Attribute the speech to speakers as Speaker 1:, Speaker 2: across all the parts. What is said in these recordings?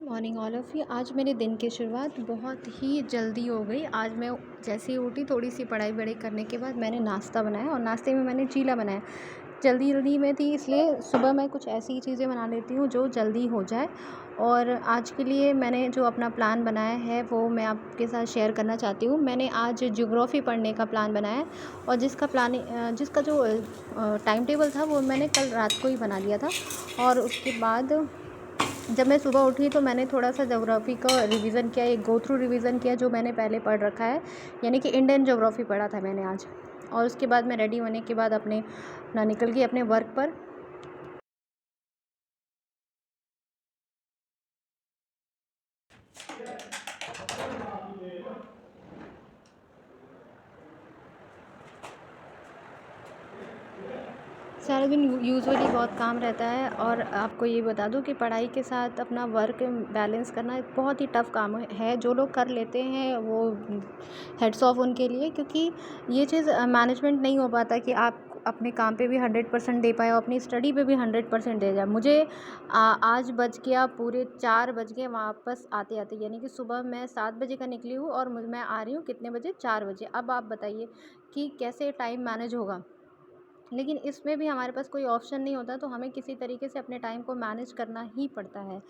Speaker 1: Morning all of you. आज मेरे दिन की शुरुआत बहुत ही जल्दी हो गई। आज मैं जैसे ही उठी, थोड़ी सी पढ़ाई वढ़ाई करने के बाद मैंने नाश्ता बनाया और नाश्ते में मैंने चीला बनाया। जल्दी में थी, इसलिए सुबह मैं कुछ ऐसी चीज़ें बना लेती हूँ जो जल्दी हो जाए। और आज के लिए मैंने जो अपना प्लान बनाया है वो मैं आपके साथ शेयर करना चाहती हूँ। मैंने आज ज्योग्राफ़ी पढ़ने का प्लान बनाया है और जिसका जो टाइम टेबल था वो मैंने कल रात को ही बना लिया था। और उसके बाद जब मैं सुबह उठी तो मैंने थोड़ा-सा ज्योग्राफ़ी का रिवीज़न किया, एक गो थ्रू रिवीज़न किया जो मैंने पहले पढ़ रखा है, यानी कि इंडियन ज्योग्राफ़ी पढ़ा था मैंने आज। और उसके बाद मैं रेडी होने के बाद अपना निकल गई अपने वर्क पर। सारा दिन यूजुअली बहुत काम रहता है और आपको ये बता दूँ कि पढ़ाई के साथ अपना वर्क बैलेंस करना एक बहुत ही टफ़ काम है। जो लोग कर लेते हैं वो हेड्स ऑफ उनके लिए, क्योंकि ये चीज़ मैनेजमेंट नहीं हो पाता कि आप अपने काम पे भी 100% दे पाएँ और अपनी स्टडी पे भी 100% दे जाए। मुझे आज बज गया, पूरे 4 बज गए वापस आते-आते, यानी कि सुबह मैं 7 बजे का निकली हूँ और मैं आ रही हूँ कितने बजे? 4 बजे। अब आप बताइए कि कैसे टाइम मैनेज होगा? लेकिन इसमें भी हमारे पास कोई ऑप्शन नहीं होता, तो हमें किसी तरीके से अपने टाइम को मैनेज करना ही पड़ता है।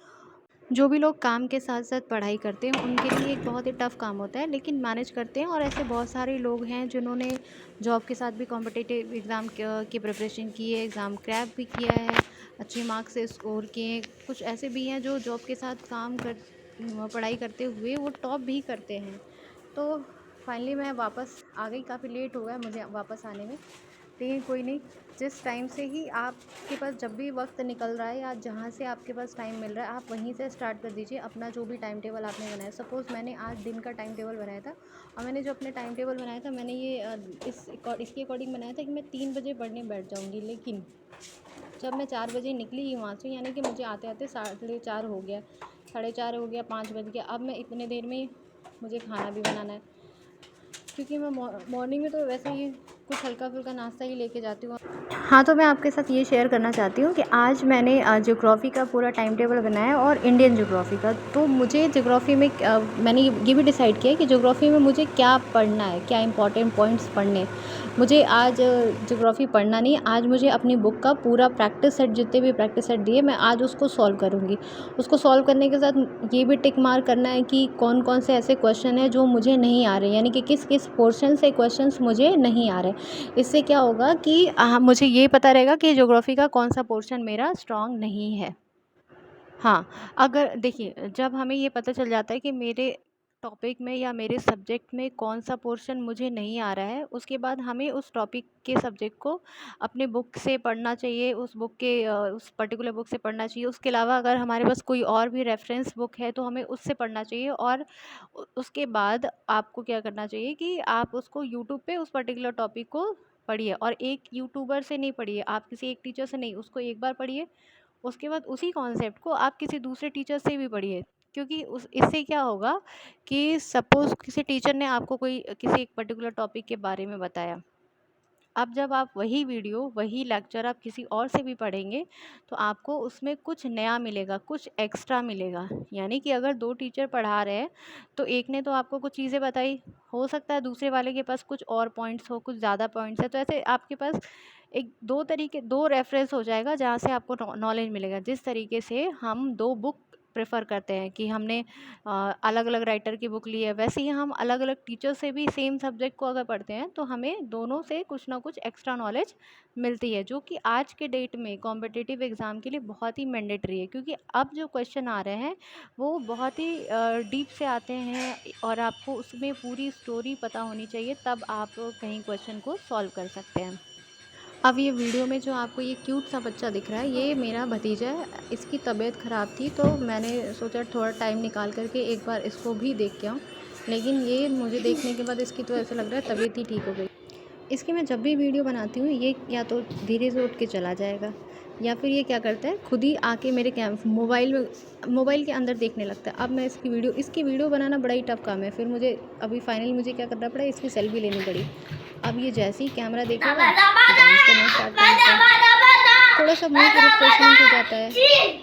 Speaker 1: जो भी लोग काम के साथ-साथ पढ़ाई करते हैं उनके लिए एक बहुत ही टफ़ काम होता है, लेकिन मैनेज करते हैं। और ऐसे बहुत सारे लोग हैं जिन्होंने जॉब के साथ भी कॉम्पिटिटिव एग्ज़ाम की प्रिपरेशन की है, एग्ज़ाम क्रैक भी किया है, अच्छे मार्क्स से स्कोर किए हैं। कुछ ऐसे भी हैं जो जॉब के साथ पढ़ाई करते हुए वो टॉप भी करते हैं। तो फाइनली मैं वापस आ गई, काफ़ी लेट हो गया मुझे वापस आने में। लेकिन कोई नहीं, जिस टाइम से ही आपके पास जब भी वक्त निकल रहा है या जहाँ से आपके पास टाइम मिल रहा है, आप वहीं से स्टार्ट कर दीजिए अपना जो भी टाइम टेबल आपने बनाया। सपोज़ मैंने आज दिन का टाइम टेबल बनाया था और मैंने जो अपने टाइम टेबल बनाया था, मैंने ये इसके अकॉर्डिंग बनाया था कि मैं 3 बजे पढ़ने बैठ जाऊँगी। लेकिन जब मैं 4 बजे निकली ही वहाँ से, यानी कि मुझे आते-आते 4:30 हो गया, 4:30 हो गया, 5 बज गया। अब मैं इतने देर में मुझे खाना भी बनाना है, क्योंकि मैं मॉर्निंग में तो वैसे ही कुछ हल्का-फुल्का नाश्ता ही लेके जाती हूँ। हाँ, तो मैं आपके साथ ये शेयर करना चाहती हूँ कि आज मैंने ज्योग्राफ़ी का पूरा टाइम टेबल बनाया और इंडियन ज्योग्राफ़ी का। तो मुझे ज्योग्राफ़ी में मैंने ये भी डिसाइड किया है कि ज्योग्राफ़ी में मुझे क्या पढ़ना है, क्या इंपॉर्टेंट पॉइंट्स पढ़ने हैं। मुझे आज ज्योग्राफ़ी पढ़ना नहीं है, आज मुझे अपनी बुक का पूरा प्रैक्टिस सेट, जितने भी प्रैक्टिस सेट दिए, मैं आज उसको सॉल्व करूँगी। उसको सॉल्व करने के साथ ये भी टिक मार्क करना है कि कौन-कौन से ऐसे क्वेश्चन हैं जो मुझे नहीं आ रहे, यानी कि किस-किस पोर्शन से क्वेश्चंस मुझे नहीं आ रहे। इससे क्या होगा कि मुझे ये पता रहेगा कि ज्योग्राफ़ी का कौन-सा पोर्शन मेरा स्ट्रॉन्ग नहीं है। हाँ, अगर देखिए, जब हमें ये पता चल जाता है कि मेरे टॉपिक में या मेरे सब्जेक्ट में कौन-सा पोर्शन मुझे नहीं आ रहा है, उसके बाद हमें उस टॉपिक के सब्जेक्ट को अपने बुक से पढ़ना चाहिए, उस पर्टिकुलर बुक से पढ़ना चाहिए। उसके अलावा अगर हमारे पास कोई और भी रेफ़रेंस बुक है, तो हमें उससे पढ़ना चाहिए। और उसके बाद आपको क्या करना चाहिए कि आप उसको यूट्यूब पे उस पर्टिकुलर टॉपिक को पढ़िए, और एक यूट्यूबर से नहीं पढ़िए, आप किसी एक टीचर से नहीं, उसको एक बार पढ़िए। उसके बाद उसी कॉन्सेप्ट को आप किसी दूसरे टीचर से भी पढ़िए, क्योंकि उस इससे क्या होगा कि सपोज़ किसी टीचर ने आपको किसी एक पर्टिकुलर टॉपिक के बारे में बताया। अब जब आप वही वीडियो, वही लेक्चर आप किसी और से भी पढ़ेंगे, तो आपको उसमें कुछ नया मिलेगा, कुछ एक्स्ट्रा मिलेगा। यानी कि अगर 2 टीचर पढ़ा रहे हैं, तो एक ने तो आपको कुछ चीज़ें बताई, हो सकता है दूसरे वाले के पास कुछ और पॉइंट्स हो, कुछ ज़्यादा पॉइंट्स हैं, तो ऐसे आपके पास 2 रेफ़रेंस हो जाएगा जहाँ से आपको नॉलेज मिलेगा। जिस तरीके से हम 2 बुक प्रेफ़र करते हैं कि हमने अलग-अलग राइटर की बुक ली है, वैसे ही हम अलग-अलग टीचर से भी सेम सब्जेक्ट को अगर पढ़ते हैं, तो हमें दोनों से कुछ ना कुछ एक्स्ट्रा नॉलेज मिलती है, जो कि आज के डेट में कॉम्पिटिटिव एग्ज़ाम के लिए बहुत ही मैंडेटरी है। क्योंकि अब जो क्वेश्चन आ रहे हैं, वो बहुत ही डीप से आते हैं और आपको उसमें पूरी स्टोरी पता होनी चाहिए, तब आप कहीं क्वेश्चन को सॉल्व कर सकते हैं। अब ये वीडियो में जो आपको ये क्यूट सा बच्चा दिख रहा है, ये मेरा भतीजा है। इसकी तबीयत ख़राब थी, तो मैंने सोचा थोड़ा टाइम निकाल कर के एक बार इसको भी देख के आऊँ। लेकिन ये मुझे देखने के बाद इसकी तो ऐसा लग रहा है तबीयत ही ठीक हो गई। इसकी मैं जब भी वीडियो बनाती हूँ, ये या तो धीरे से उठ के चला जाएगा, या फिर ये क्या करता है, खुद ही आके मेरे मोबाइल के अंदर देखने लगता है। अब मैं इसकी वीडियो बनाना बड़ा ही टफ़ काम है। फिर मुझे अभी फाइनली मुझे क्या करना पड़ा, इसकी सेल्फ़ी लेनी पड़ी। अब ये जैसे ही कैमरा देखेगा, डांस करना स्टार्ट कर देता है। थोड़ा सा मूड रिफ्रेशमेंट हो जाता है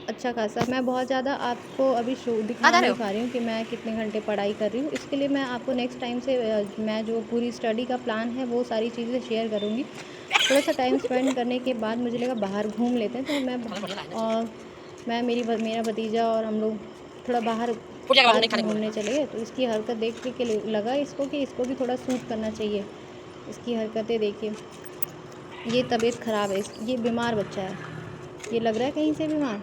Speaker 1: अच्छा खासा। मैं बहुत ज़्यादा आपको अभी शो दिखा नहीं पा रही हूँ कि मैं कितने घंटे पढ़ाई कर रही हूँ। इसके लिए मैं आपको नेक्स्ट टाइम से मैं जो पूरी स्टडी का प्लान है वो सारी चीज़ें शेयर करूँगी। थोड़ा सा टाइम स्पेंड करने के बाद मुझे लगा बाहर घूम लेते हैं, तो मैं मेरा भतीजा और हम लोग थोड़ा बाहर पार्क में घूमने चले गए। तो इसकी हरकत देख के लगा इसको कि इसको भी थोड़ा सूट करना चाहिए। इसकी हरकतें देखिए, ये तबीयत ख़राब है, ये बीमार बच्चा है, ये लग रहा है कहीं से बीमार।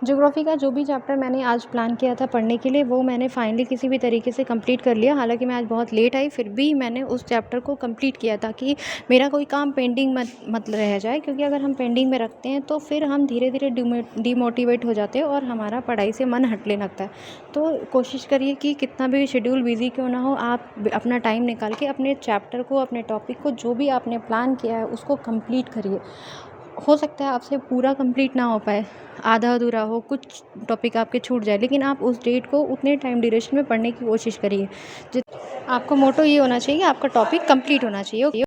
Speaker 1: ज्योग्राफ़ी का जो भी चैप्टर मैंने आज प्लान किया था पढ़ने के लिए, वो मैंने फाइनली किसी भी तरीके से कंप्लीट कर लिया। हालांकि मैं आज बहुत लेट आई, फिर भी मैंने उस चैप्टर को कंप्लीट किया ताकि मेरा कोई काम पेंडिंग मत रह जाए, क्योंकि अगर हम पेंडिंग में रखते हैं तो फिर हम धीरे धीरे डिमोटिवेट हो जाते हैं और हमारा पढ़ाई से मन हटने लगता है। तो कोशिश करिए कि कितना भी शेड्यूल बिजी क्यों ना हो, आप अपना टाइम निकाल के अपने चैप्टर को, अपने टॉपिक को, जो भी आपने प्लान किया है उसको कंप्लीट करिए। हो सकता है आपसे पूरा कंप्लीट ना हो पाए, आधा अधूरा हो, कुछ टॉपिक आपके छूट जाए, लेकिन आप उस डेट को उतने टाइम ड्यूरेशन में पढ़ने की कोशिश करिए। आपको मोटो ये होना चाहिए, आपका टॉपिक कंप्लीट होना चाहिए।